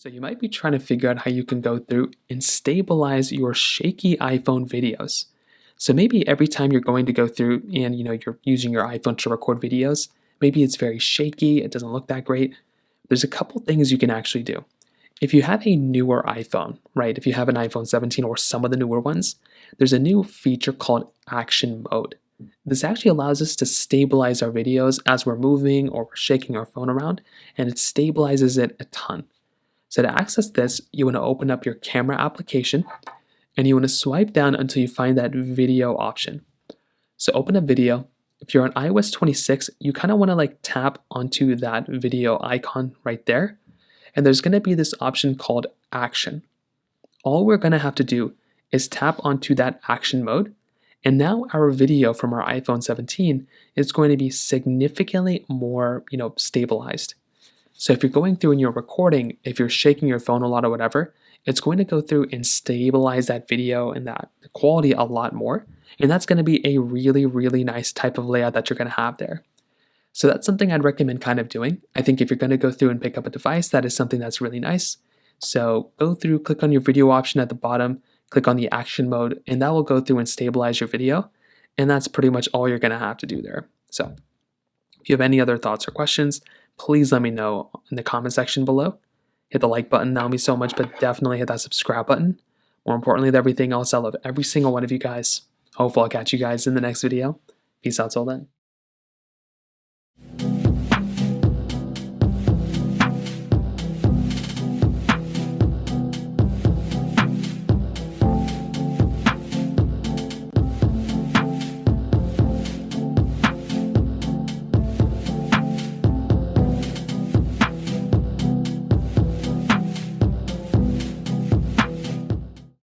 So you might be trying to figure out how you can go through and stabilize your shaky iPhone videos. So maybe every time you're going to go through and you're using your iPhone to record videos, maybe it's very shaky, it doesn't look that great. There's a couple things you can actually do. If you have a newer iPhone, right? If you have an iPhone 17 or some of the newer ones, there's a new feature called action mode. This actually allows us to stabilize our videos as we're moving or we're shaking our phone around, and it stabilizes it a ton. So to access this, you want to open up your camera application and you want to swipe down until you find that video option. So open up video. If you're on iOS 26, you kind of want to tap onto that video icon right there. And there's going to be this option called action. All we're going to have to do is tap onto that action mode. And now our video from our iPhone 17 is going to be significantly more, stabilized. So if you're going through and you're recording, if you're shaking your phone a lot or whatever, it's going to go through and stabilize that video and that quality a lot more. And that's going to be a really, really nice type of layout that you're going to have there. So that's something I'd recommend kind of doing. I think if you're going to go through and pick up a device, that is something that's really nice. So go through, click on your video option at the bottom, click on the action mode, and that will go through and stabilize your video. And that's pretty much all you're going to have to do there. So if you have any other thoughts or questions, please let me know in the comment section below. Hit the like button, that would mean so much, but definitely hit that subscribe button. More importantly than everything else, I love every single one of you guys. Hopefully I'll catch you guys in the next video. Peace out till then.